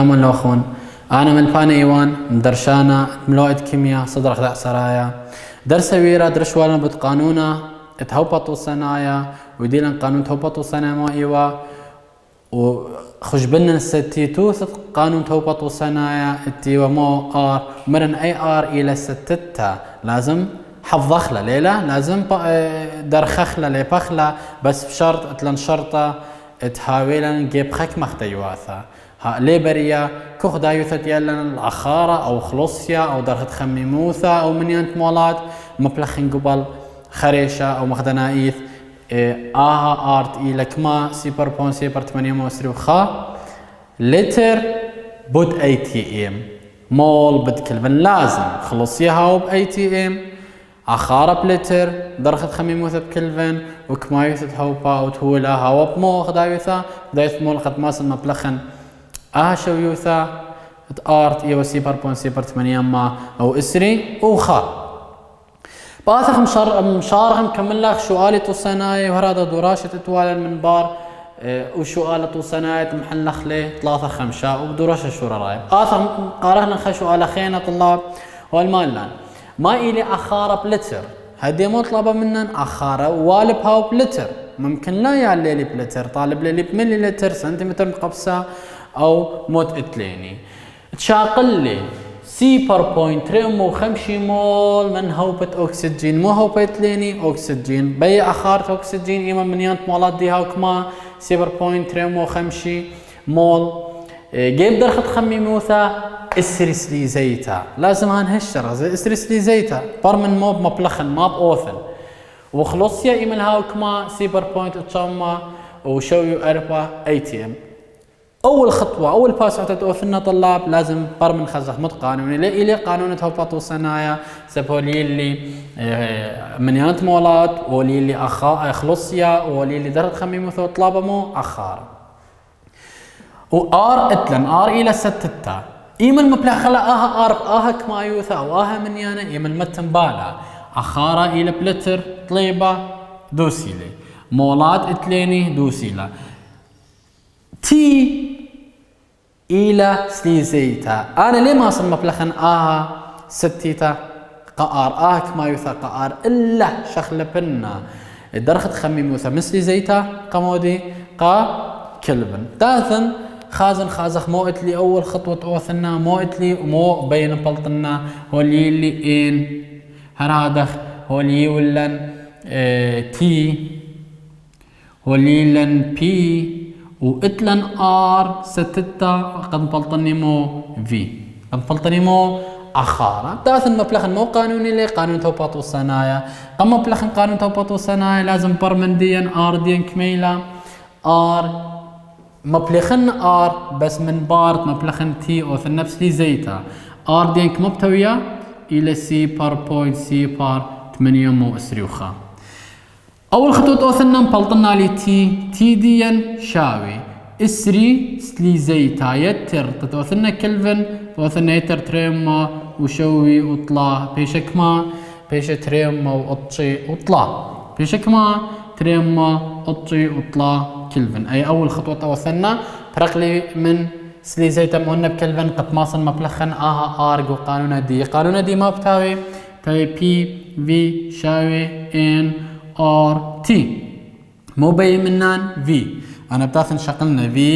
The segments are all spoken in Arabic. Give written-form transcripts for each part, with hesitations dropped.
كامل لوخون أنا من فانا إيوان مدرشانا ملوئد كيمياء صدر خدع سرايا درس ويرا درش وانا بتقانونا تهوبطوا صنايا وديلن قانون تهوبطوا صنايا ما إيوا وخشبنا الستيتو قانون تهوبطوا صنايا التيوا مو آر مرن أي آر إلى ستتا لازم حفظ خلا ليلة لازم درخخلا لبخلا بس بشرط اتلن شرطة تحاولا نجيب خك مختيواثا ها ليبريا كوخ دايوثة يلن العخارة او خلصيا او درخت خميموثا او منيانت مولات مبلخن قبل خريشة او مخدنايث آها ارت إلى كما سيبر بون سيبر 8 موسري وخا لتر بود اي تي ام مول بد كلفن لازم خلصيها هاو باي تي ام عخارة بلتر درخت خميموثة بكلفن وكما يوثت هوبا وتهولا هاو بمو خدايوثا دايث مول قد ماسن مبلخن شو يوثا ارت ايو سيبر بون سيبر 8 ما او اسري وخا باثخ مشارهم كمل لك شوالي توصناي وهذا دراشة تتوالى المنبار وشوالة توصناي محل خلي 3 5 ودراشة شورا رايب اثر قارهنا خشو على خينا طلاب والمالان ما إلي أخارة بلتر هدي مطلبة منن أخارة والب هاو بلتر ممكن لا يعلي لي بلتر طالب لي بملي لتر سنتيمتر مقبسة أو موت إتليني تشاقل لي سيبر بوينت ريمو 5 مول من هوبة أكسجين مو هوبة إتليني أكسجين بي أخارة أكسجين إما منيانت مولات دي هاو كما سيبر بوينت ريمو 5 مول جيب درخت خمي موثا اسرس لي زيتا لازم هنهشر اسرس لي زيتا برمن موب مبلخن ماب اوثن وخلصيا ايمن هاو كما سيبر بوينت اتشاما وشويو اربا اي تي ام اول خطوه اول باس اوثنا طلاب لازم برمن خزخ مت قانوني لي قانون تهبطوا صنايا سبولي اللي منيانت مولات ولي اللي خلصيا ولي اللي درت خميمو ثو طلابه مو اخار وار اتلن ار الى 6 ايمن مبلغ اها ارب اها كما يوثا واها منيانا ايمن متن بالا اخارا الى بلتر طليبه دوسيلي مولات اتليني دوسيلا تي الى سليزيتا انا ليه ما اصل مبلغن اها ستيتا قار اها كما يوثا قار الا شخل بنا درخت خميم يوثا مثل زيتا قمودي قا كلبن داثن خازن خازخ مو اتلي اول خطوه اوثنا مو اتلي ومو بين بلطنا هولي ان هرادخ هولي ولن تي هولي لن بي واتلن ار ستتا قد بلطني مو في قد بلطني مو اخارة داثن مبلخن مو قانوني لي قانون توباط والصنايا قم مبلخن قانون توباط والصنايا لازم برمنديا ار دين كميلا ار مبلخن ار بس من بارت مبلخن تي او في النفس لي زيتا ار دينك مبتوية الى سي بار بوينت سي بار 8 مو اسري وخا اول خطوة اوثنا مبلطنا لي تي ديا شاوي اسري سلي زيتا يتر تتوثنا كلفن توثنا يتر تريما وشوي وطلع بيشكما بيش تريما وقطشي وطلع بيشكما تريما قطشي وطلع كلفن اي اول خطوه توثنا فرق لي من سلي زيتا مهنا بكلفن قد ماصل مبلخن اها ارج وقانون دي ما بتاوي تاوي بي في شاوي ان ار تي مو بي منان في انا بتاثن شقلنا في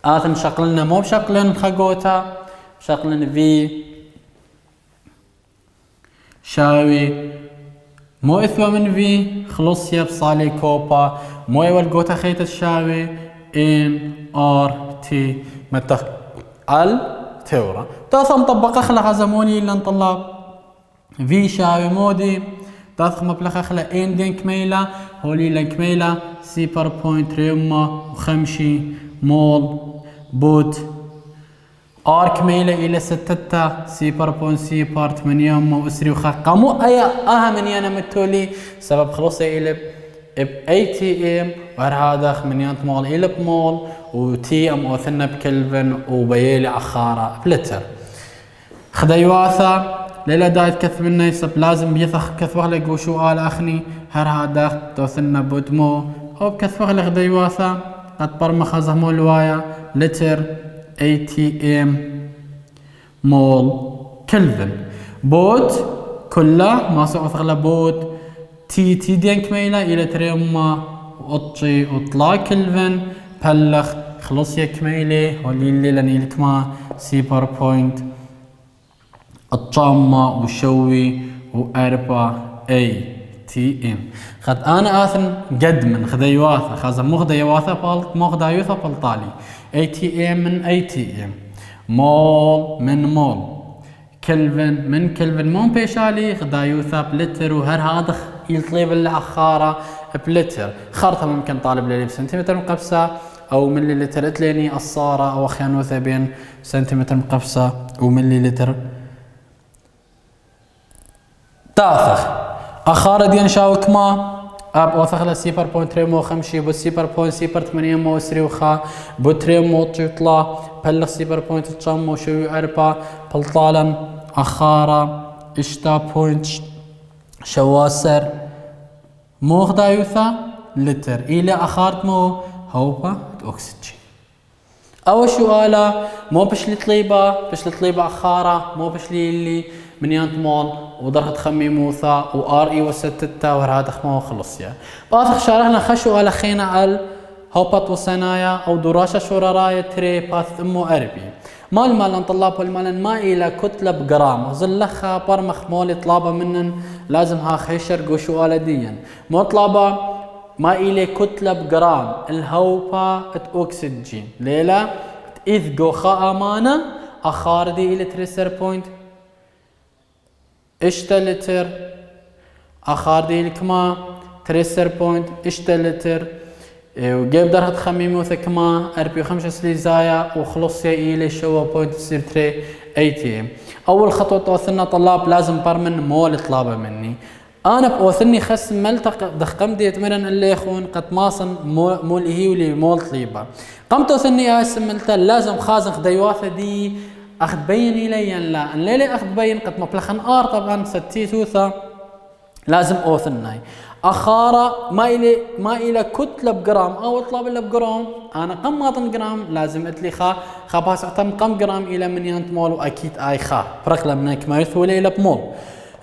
اثن شقلنا مو بشقلن خقوتا شقلن في شاوي مو اثوى من في خلص يا بصالي كوبا مو ايوال قوتا خيت الشاوي ان ار تي متخ ال تورا تاثم مطبقه خلا زموني الا طلاب في شاوي مودي تاثخ مبلغ خلا ان دين كميلا هولي لن كميلا سيبر بوينت ريما وخمشي مول بوت ار كميلة الى 6 سيبر بون سيبر 8 مو اسري وخا مو اها منيانا متولي سبب خلصي الى ب اي تي ام وهذا منيانت مول الى بمول وتي ام اوثنا بكلفن وبيلي اخارة بلتر خديواثا ليلة دايت كث منا يسب لازم بيثخ كث وهلا وشو قال اخني هذا توثنا بودمو أو بكثفغ لغديواثا قد برمخ زهمول وايا لتر ATM مول كلفن بوت كله ما سوف أغلى بوت تي دين كميلة إلى تريما وطشي وطلا كلفن بلخ خلص يا كميلة وليلي لني لكما سيبر بوينت الطامة وشوي وأربعة ATM خد أنا آثن قد من خذيواثة خازا مو خذيواثة بالط مو خذايوثة بالطالي ATM من ATM مول من مول كلفن من كلفن مو بيشالي خذايوثة بلتر وهر هذا يطلب العخارة بلتر خرطة ممكن طالب لي بسنتيمتر مقبسة أو ملي لتر اتليني الصارة أو خيانوثة بين سنتيمتر مقبسة وملي لتر تاثخ أخارة ديان شاوك ما أب أوثخ سيبر بوين تريمو خمشي بو سيبر بوين سيبر تمانية مو سري وخا بو تريمو تطلع بلغ سيبر بوين تتشمو شوي أربعة بلطالا أخارة اشتا بوينت شواسر مو خدايوثا لتر إلى أخارت مو هوبا أكسجين أول سؤال مو بشلي طليبة أخارة مو بشلي اللي من يانت مول ودرخت خمي موثا وار اي وستتا ورهاد خمو خلصيا باثخ شارحنا خشو على خينا ال هوبات وسنايا او دراشة شورارايا تري باث امو اربي مال ان طلاب والمالن ما الى كتلة بجرام زلخا برمخ مولي طلابة منن لازم ها خيشر قوشو على ديا مو طلابة ما الى كتلة بجرام الهوبا اكسجين ليلة اذ قوخا امانة اخاردي الى تريسر بوينت اشتا لتر اخار ديلك ما تريسر بوينت اشتا لتر وجيب درهت خميمو ثكما 45 سليزايا وخلص يا إلي شوا بوينت تصير تري ATM أول خطوة توثلنا طلاب لازم برمن مول طلابة مني أنا بوثلني خس ملتق دخقم ديت مرن اللي يخون قد ماصن مول هي ولي مول طليبة قمت توثلني اسم ملتا لازم خازن خديواثة دي أخذ بين إلي لا الليلة أخذ بين قد مبلخن آر طبعا ستي توثا لازم أوثناي أخارة ما إلى كتلة بجرام أو طلاب إلا بجرام أنا قم ماطن جرام لازم أتلي خا باس أعتم قم جرام إلى من يانت مول وأكيد آي خا برقلة منك ما يثولي إلى بمول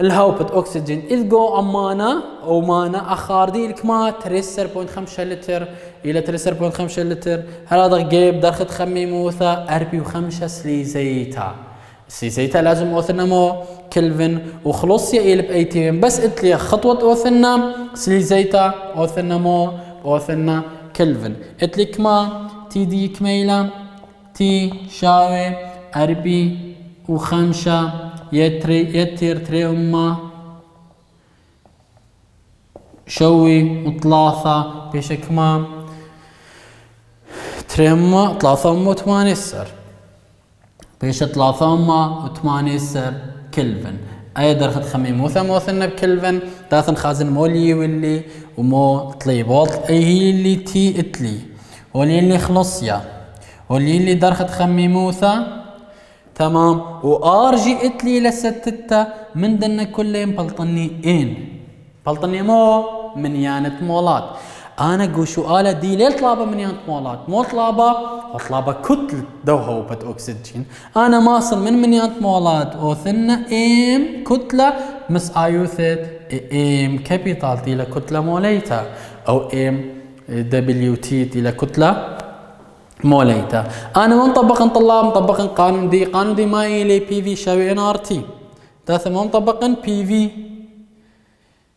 الهوبة أكسجين إذ جو أمانة أو مانا أخار دي الكما 3.5 لتر إلى 3.5 لتر هذا جيب درخت خمي موثا 45 سليزيتا لازم أوثنا مو كلفن وخلص يا إلى ب ATM بس إتلي خطوة أوثنا سليزيتا أوثنا مو أوثنا كلفن إتلي كما تي دي كميلة تي شاوي 45 يتر تري أما شوي وثلاثة بيش كما تري أما ثلاثة أما وثمانية سر بيش ثلاثة أما وثمانية سر كلفن أي درخت خمي موثنا بكلفن ثلاثة خازن مولي واللي ومو طليب أي هي اللي تي إتلي واللي اللي خلصيا واللي اللي درخت خمي موثا تمام وارجي اتلي لستتا من دنا كلهم بلطني بلطني مو من يانت مولات انا قوشو آلة دي ليه طلابة من يانت مولات مو طلابة وطلابة كتل دوهوبة اكسجين انا ماصل من يانت مولات اوثنا كتلة مس ايوثت كابيتال دي لكتلة موليتا او دبليو تي دي لكتلة موليتا انا مطبقا طلاب مطبقا قانون دي ما الي بي في شاوي ان ار تي ثلاثة مطبقا بي في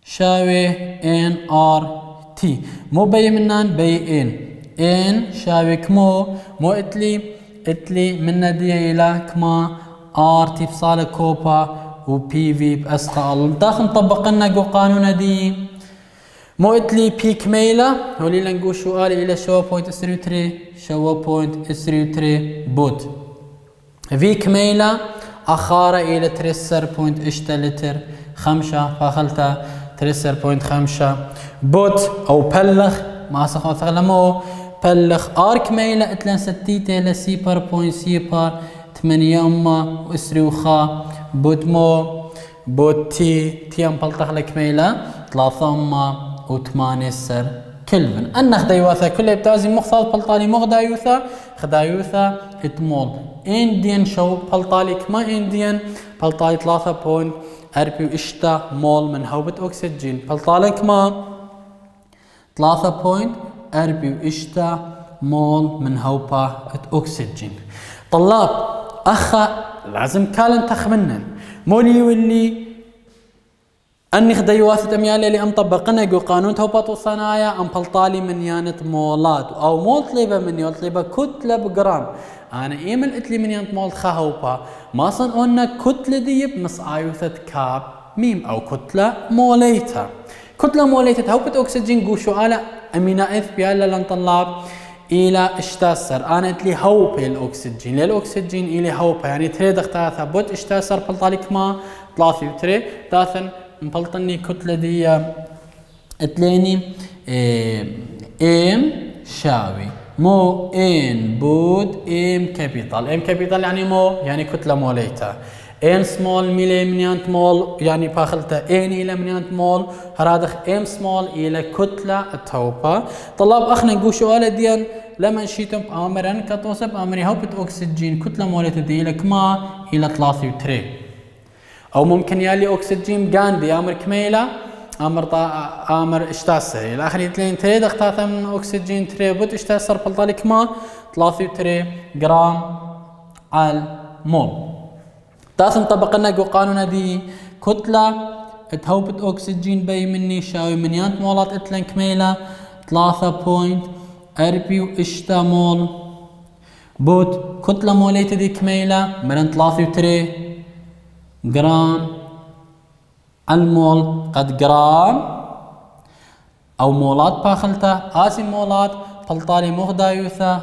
شاوي ان ار تي مو بي منان بي ان شاوي كمو مو اتلي من دي الى كما ار تي بصالة كوبا وبي في باسقال داخل مطبقا نقو قانون دي مو اتلي بي كميلة هولي لنقول سؤال الى شوا بوينت 33 بوت في كميلة اخارة الى 3.8 لتر 5 فاخلتا 3.5 بوت او بلخ ما سخوت ثغلمو بلخ ار كميلة اتلان ستيتي لسيبر بوينت سيبر 8 اما واسري وخا بوت مو بوت تي ام بلطخ لكميلة 3 اما و8 سر كلفن. أن خدايوثا كل بتازي مخصال بلطالي مغدايوثا خدايوثا اتمول انديان شو بلطالي كما انديان بلطالي 3.4 مول من هوبة أكسجين بلطالي كما 3.4 مول من هوبة أكسجين. طلاب أخا لازم كالن تخمنن مولي واللي أني خدايوثة أميالي اللي أمطبقنا جو قانون توبط الصنايع أم بلطالي من يانت مولات أو مول طليبة مني وطليبة كتلة بجرام. أنا إيمل إتلي من يانت مول خهوبا ما صن قلنا كتلة دي بمس آيوثة كاب ميم أو كتلة موليتا. كتلة موليتا هوبة أكسجين جو سؤال أمينا إث بيالا لنطلاب إلى اشتاسر. أنا إتلي هوبة الأكسجين للأكسجين إلي هوبة يعني تريد اختاثة بوت اشتاسر بلطالي كما 3 وتري داثن مبلطني كتلة دي اتليني ام شاوي مو ان بود ام كابيتال. ام كابيتال يعني مو يعني كتلة موليتا. ان سمول ميلي منيانت مول يعني باخلتا ان الى منيانت مول هرادخ ام سمول الى كتلة التوبة. طلاب اخنا نقول سؤال ديان لما نشيتم امرا كتوصف امري هوبة اكسجين كتلة موليتا دي لك ما الى 3 وتري او ممكن يالي اكسجين قاندي امر كميله امر اشتاسه الى اخر اثنين تري اختاثه من اكسجين تري بوت اشتاسر بلطالك ما 3 تري جرام على مول. تاث نطبق لنا قانون دي كتله تهوبت اكسجين بي مني شاوي منيانت مولات اتلن كميله 3.4 مول بوت كتله موليته دي كميله من 3 تري جرام المول قد جرام او مولات باخلتا اسي مولات بلطالي مو غدايوثة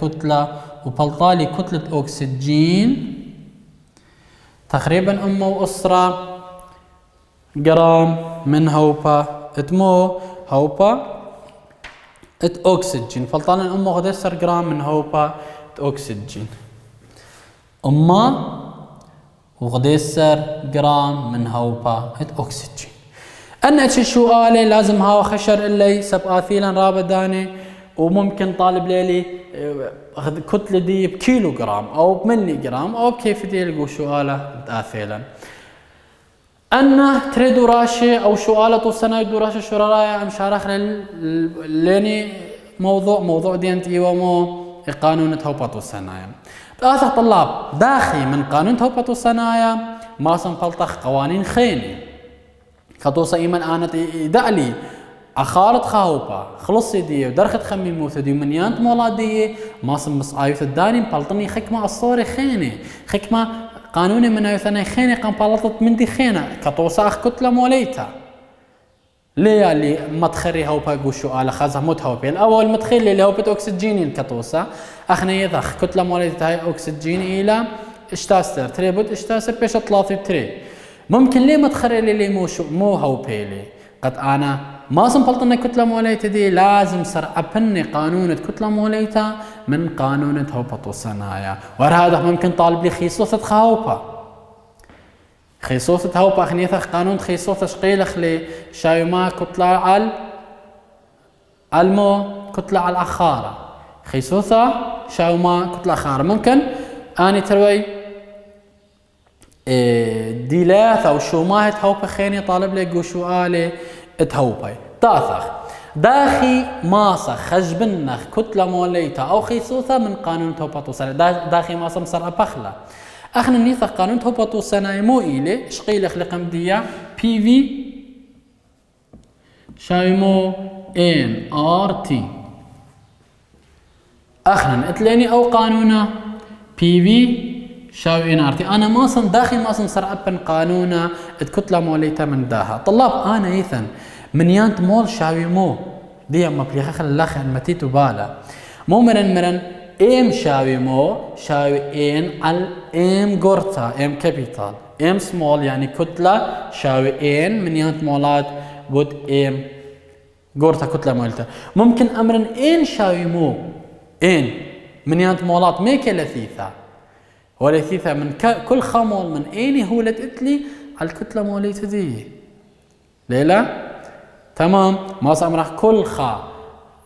كتلة وبلطالي كتلة اكسجين تقريبا امه واسرة جرام من هوبا اتمو هوبا ات اكسجين بلطالي امه غديسر جرام من هوبا ات اكسجين امه وغديسر جرام من هوبا اكسجين. أنا شو آلي لازم هاو خشر اللي سب آثيلا رابداني وممكن طالب ليلي كتلة دي بكيلو جرام أو بملي جرام أو بكيف دي لقو شو آله آثيلا. أنا تريدو راشي أو شو آله توصنا يدو راشي شو رايا مشارخ ليني موضوع دينتي ومو قانون هوبا توصنايا. ثلاثة طلاب داخي من قانون توبة الصنايع ما سنفلطخ قوانين خيني كتوصى إيمن أنا دعلي أخارت خاوبا خلصي دي ودرخت خمي موثة دي ومنيانت مولاد دي ما سنمس آيوث الداني مبلطني خكمة الصوري خيني خكمة قانوني من آيوثنا خيني قام بلطت من دي خينة كتوصى أخ كتلة موليتا ليه اللي مدخري هوبا قوشو على خازه موت هوبي الاول مدخل اللي هوبة اكسجين كتوسا اخنا يضخ كتله موليت هاي اكسجين الى اشتاسر تري بود اشتاسر بيش 3 تري ممكن ليه مدخري اللي مو هوبي لي قد انا ما سنفلطنا كتله موليت دي لازم صر ابني قانون كتله موليتا من قانون هوبة الصنايع وهذا ممكن طالب لي خيصوصة خاوبا خيصوصة هوبا خنيثة قانون خيصوصة شقيل خلي شايما كتلة على المو كتلة على الأخارة خيصوصة شايما كتلة أخارة ممكن أني تروي ديلاث أو شوماهت هوبا خيني طالب لي قوشو آلي اتهوباي تاثخ داخي ماسخ خجبنخ كتلة موليتا أو خيصوصة من قانون هوبا توصل داخي ماسا مصر أبخلة اخنا نيثا قانون هوبا الصنايع مو إلي شقيل خلق مدية بي في شايمو ان ار تي اخنا اتليني او قانونا بي في شاوي ان ار تي انا ماصن داخل ماصن صار ابن قانونا الكتلة موليتا من داها طلاب انا ايثن من يانت مول شاوي مو دي اما بليخا خل الاخ متيتو بالا مو مرن ام شاوي مو شاوي ان على ام جورتا ام كابيتال ام سمول يعني كتلة شاوي ان من يانت مولات بود ام جورتا كتلة مولتا ممكن امرن ان شاوي مو ان من يانت مولات ميكا لثيثة ولثيثة من كل خمول من اني هو لتقتلي على الكتلة موليتا دي ليلة تمام. ماس امرح كل خا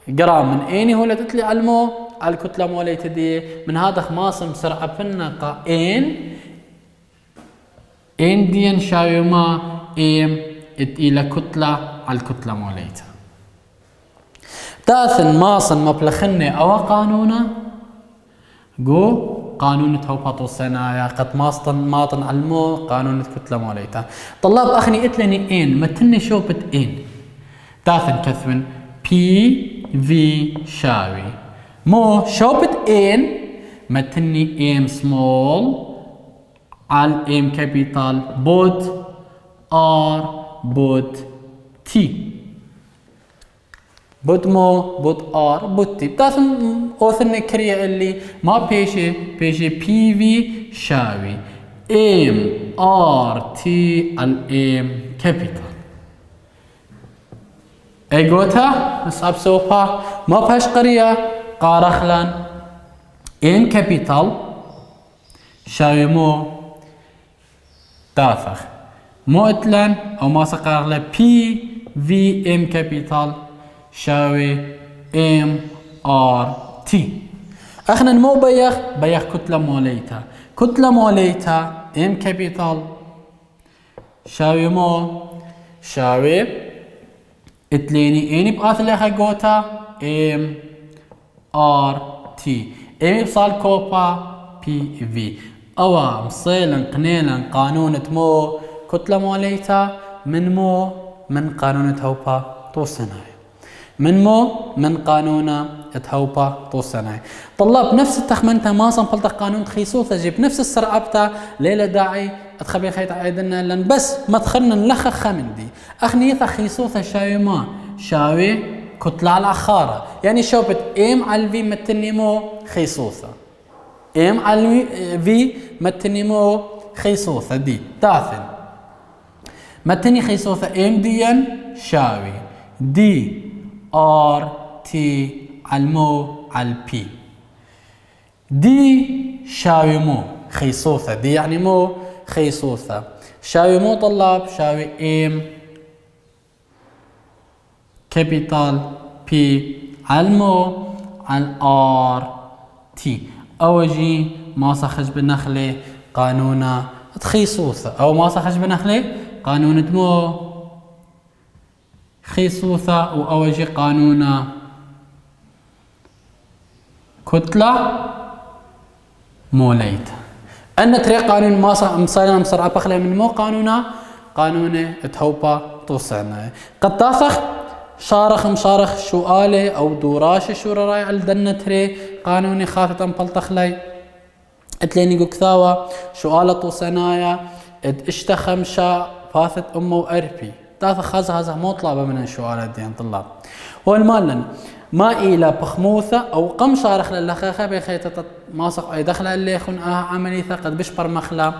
جرام من اني هو تتلي على المو على الكتله موليت دي من هذا ماس مسرعه فينا قا ان دي نشاوي ما ام الى كتله على الكتله موليتها. تاثن ماصن مبلخني او قانونا جو قانون توبطو الصنايع قد ماطن علمو قانون الكتله موليتها. طلاب اخني اتلني ان متني شوبت ان تاثن كثمن بي في شاوي مو شوبت ان متني ام سمول على ام كابيتال بود ار بود تي بود مو بود ار بود تي. بتاثن اوثن كريا اللي ما بيجي بي في شاوي ام ار تي الام كابيتال. ايجوتا نصعب سوفا ما بهاش قرية قارخلان ام كابيتال شاوي مو تافخ مو اتلان او ما سقارله بي في ام كابيتال شاوي ام ار تي. اخنا نمو بيخ كتله موليتا كتله موليتا ام كابيتال شاوي مو شاوي اتليني اني باثلي خاقوتا ام ار تي ام بصال كوبا بي في اوا مصيلا قنيلا قانون مو كتله موليتا من قانون توبا توصناي من قانون تهوبا توصناي. طلاب نفس التخمنتا ما صنفلت قانون خيصوثة جيب نفس السرعبتا ليلة داعي اتخبي خيط عيدنا لن بس ما تخلنا نلخخ من دي اخنيثا خيصوثة شاوي ما شاوي كتلة على الأخارة يعني شوبت ام على الفي متني مو خيصوثة ام على الفي متني مو خيصوثة دي تاثن متني خيصوثة ام ديا شاوي دي ار تي على المو على البي دي شاوي مو خيصوثة دي يعني مو خيصوثة شاوي مو طلاب شاوي ام كابيتال بي على المو على الار تي. اوجي ما صخج بالنخلة قانونا خيصوثة او ما صخج بالنخلة قانون مو خيصوثة واوجي قانونا كتلة موليت أن تري قانون ما مصاينا مسرعة بخلي من مو قانونا قانون تهوبا توصعنا قد تاثخ شارخ مشارخ شو آلي أو دوراش شو راي على دنا تري قانوني خاطة بلتخلي اتليني كثاوة شو آلة توصعنايا اشتخم شا فاثت أمه وأربي تاثخ هذا مو طلابة من الشوالات ديان طلاب هو المالن ما إلى بخموثة أو قم شارخ للخاخة بخيطة ماسق أي دخل اللي يخون عمليثة قد بشبر مخلا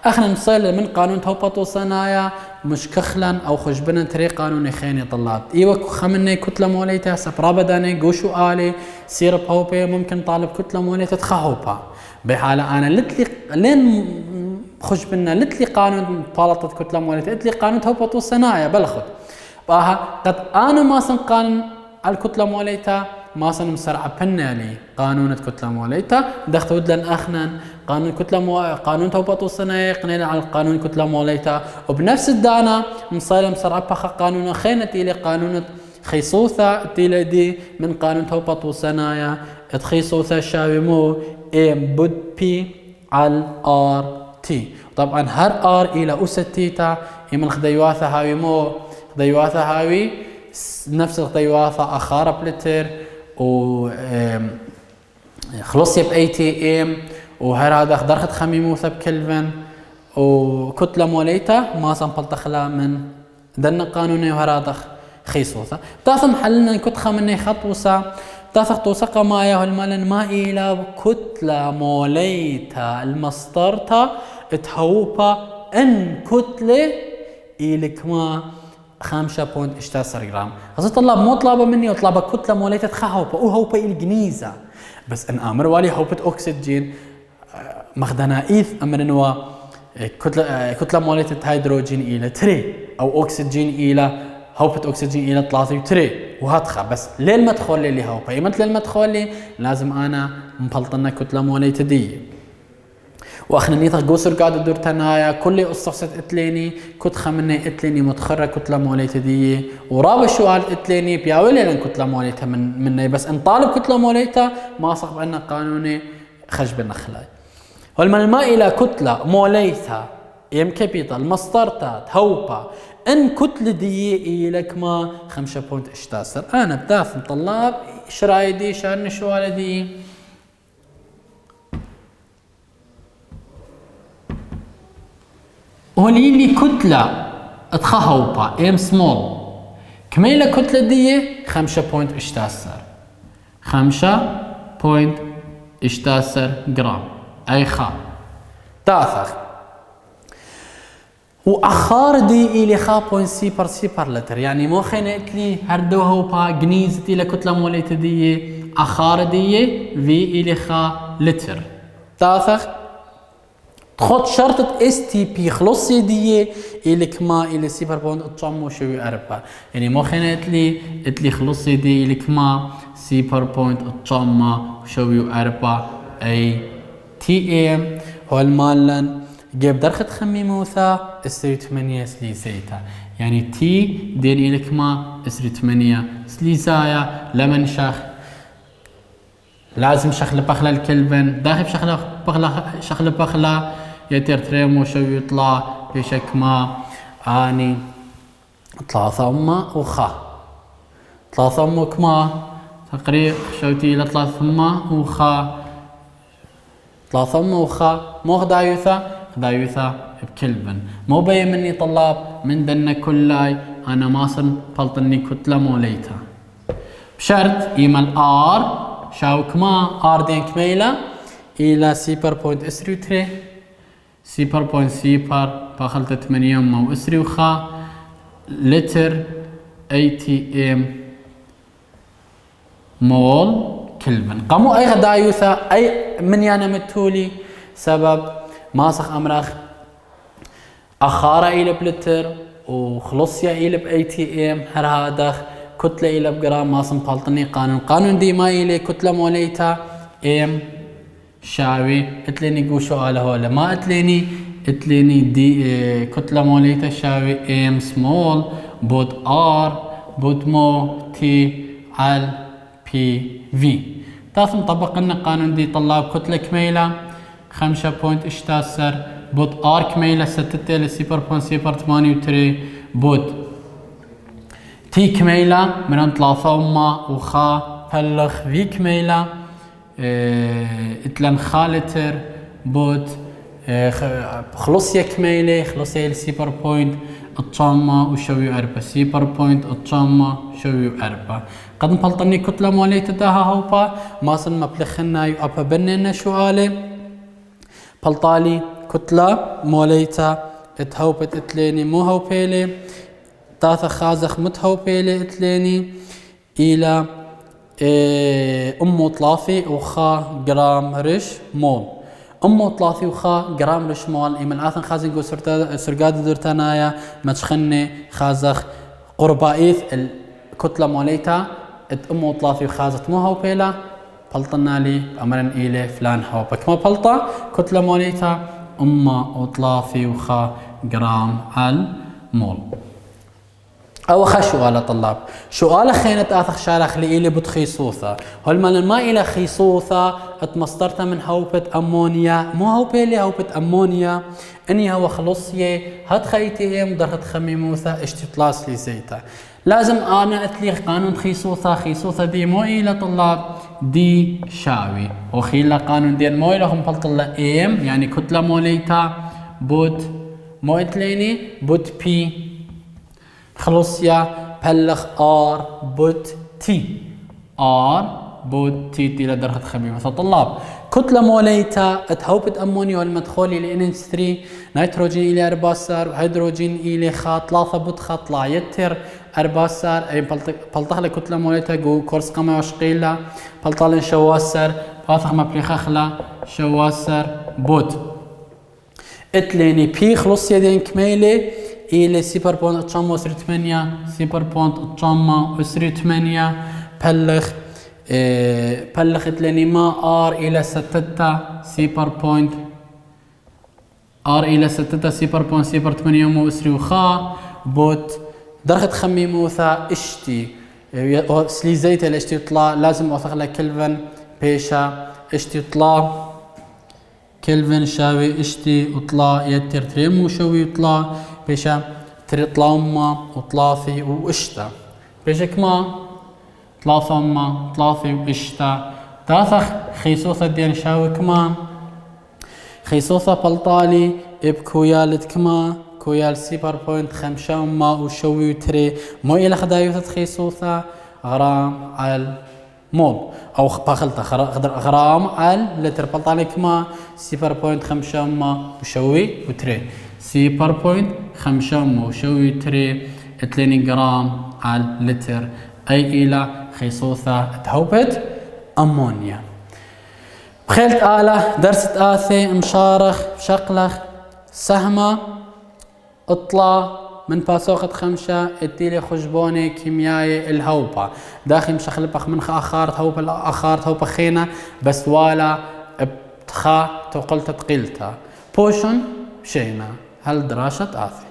أخنا نصيل من قانون توبطو صنايا مش كخلا أو خشبنا تري قانون خيني طلاب إيوة خمني كتلة موليتها سبرابة داني قوشو آلي سير بهوبي ممكن طالب كتلة موليتها تخهوبا بحالة أنا لتلي لين خشبنا لتلي قانون طالطة كتلة موليتها لتلي قانون توبطو صنايا بلخد قد أنا ما قانون الكتلة موليتا ما صن مسرعة بنالي قانون الكتلة موليتا دخت ودلن أخنن قانون كتلة قانون توبطو الصنايع قنينا على قانون الكتلة موليتا وبنفس الدانا مصيلة مسرعة بخ قانون خينة تيلي قانون خيصوثة تيلي دي من قانون توبطو الصنايع تخيصوثة شاوي مو ام بود بي على ار تي. طبعا هر ار الى اس تيتا يمن خديواثة هاوي مو خديواثة هاوي نفس الخديواثة أخارة بلتر و خلصي ب ATM وهر هذا درخت خميموثة بكلفن وكتلة موليتا ما صنفلتخلا من دنا قانوني وهر هذا خيصوثة تاثم حلنا كت خمني خطوسة تاثق توسقة مايا والمالن ما إلى كتلة موليتا المسطرتا تهوبا ان كتلة إلك ما 5.14 جرام. هذا طلاب مو طلابه مني وطلابه كتله موليته تخهوبه وهوبه الجنيزه بس ان امر والي هوبه اكسجين مخدنا ايث امرنوا كتله موليته هيدروجين الى 3 او اكسجين الى هوبة أكسجين إلى 3 وهتخا بس للمدخول اللي هوبة إيمت للمدخول لي لازم أنا مبلطنا كتلة موليتا دي واخنا نيثا قوسر قاعد دور تنايا كل قصصت اتليني كنت خمني اتليني متخرة كتلة موليتا دي ورابع سؤال اتليني بياولي لن كتلة موليتا مني بس ان طالب كتلة موليتا ما صح عنا قانوني خشب النخلاي والمن ما الى كتلة موليتا ام كابيتال مسطرتات هوبا ان كتلة دي إلك ما 5.16 انا بدافن طلاب شراي دي شان شوالة دي هولي لي كتلة اتخهوبا ام سمول كميلة كتلة دي 5.16 جرام اي خا تاثخ واخار دي الي خا بوين سيبر لتر يعني مو خينت لي هردو هوبا جنيزتي لكتلة موليت دي اخار دي في الي خا لتر تاثخ تخط شرطة اس تي بي خلصي دي إلك ما إلى 0.4 يعني مو خينت لي خلصي دي إلك ما 0.4 اي تي ام هو المالن جيب درخة خمي موثا اسري 8 سليسيتا يعني تي دين إلك ما اسري 8 سليسايا لمن شخ لازم شخل بخلا الكلفن داخل شخل بخلا يتر تريمو شو يطلع بشك ما اني طلع ثم وخا طلع ثم كما تقريب شوتي لطلع ثم وخا طلع ثم وخا مو خدايوثا بكلفن مو بي مني طلاب من دنا كلاي انا ماصن بلطني كتلة موليتا بشرط ايمال ار شاو كما ار دين كميلة الى 0.3 سيبر باخلت 8 مو اسري وخا لتر اي تي ام مول كلفن قاموا اي غدايوثا اي من يانا متولي سبب ماسخ امرخ اخارة الى بلتر وخلصيا الى باي تي ام هر هادخ كتلة الى بجرام ماسم بالطني قانون دي ما الي كتلة موليتا ام شاوي اتليني قو سؤاله ولا ما اتليني دي كتلة موليتا شاوي ام سمول بود ار بود مو تي على بي في تاث مطبق لنا قانون دي طلاب كتلة كميلة 5.16 بود ار كميلة 6 ل 0.083 بود تي كميلة من 3 وخا بلخ في كميلة اتلن خالتر بود خلصيا كميلة خلصيا 0.4 وشوي 4 0.4 شوي 4 قد نبلطني كتلة موليتا داها هوبا ماسن مبلخنا يوابا بننا شوالي بلطالي كتلة موليتا اتهوبت اتليني مو هوبيلي تاثا خازخ متهوبيلي اتليني الى امو طلافي وخا جرام رش مول امو طلافي وخا جرام رش مول ايمن اثن خازن قو سرقاد درتانايا متشخني خازخ قربائيث الكتلة موليتا ات امو طلافي وخازت مو هوبيلا بلطنا لي امرن الي فلان هوبا كما بلطة كتلة موليتا اما وطلافي وخا جرام على مول او خا سؤال طلاب سؤال خينة اثخ شارخ لي الي بتخيصوثة هالمال ما الى خيصوثة اتمصدرتها من هوبة امونيا مو هوبيلي هوبة امونيا اني هو خلصيه هاد خيتي مدرت خميموثة اشتطلاس لي زيتا لازم انا اتلي قانون خيصوثة دي مو الى طلاب دي شاوي وخيلا قانون دين مو الى هم بلطلا ام يعني كتلة موليتا بود مو اتليني بود بي خلصيا بلخ ار بوت تي ار بوت تي تي لدرجة خميمة طلاب كتلة موليتا اتهوبت امونيا والمدخولي لان 3 نيتروجين الى 4 سار وهيدروجين الى خاط 3 بوت خاط لا يتر 4 سار اي بلطخ كتلة موليتا جو كورس قمع وشقيلا بلطالن شواسر باثخ مبليخ اخلا شواسر بوت اتليني بي خلصيا دين كميلي إلى 0.8 0.8 بلغ تلاني ما R إلى 6 R إلى 6 0.08 مو أسري وخا بوت درجة خمي موثا اشتي سليزيت الاشتي يطلع لازم اوثق لك كلفن بيشا اشتي يطلع كلفن شاوي اشتي وطلع يتر تريمو شوي يطلع بيشا تري طلع أما وطلاثي واشتا بيشا كما طلاثة أما طلاثي واشتا تاثخ خيسوثة دين شاوي كمان خيسوثة بلطالي بكويالت كما كويال 0.5 أما وشوي وتري مو إلى خدايوثة خيسوثة غرام على مول أو باخلطة غرام على لتر بلطالي كما 0.5 أما وشوي وتري 0.5 أما وشوي وتري 2 جرام على لتر أي إلى خيسوثة تهوبت أمونيا بخيلت آلة درست آثي مشارخ شقلخ سهمة اطلع من باسوقة 5 اديلي خشبوني كيميائي الهوبة داخل مشخلبخ من اخارت هوبة اخارت هوبة خينة بس والا بتخا تقلت تقيلتا بوشن شينا هل دراشة آثي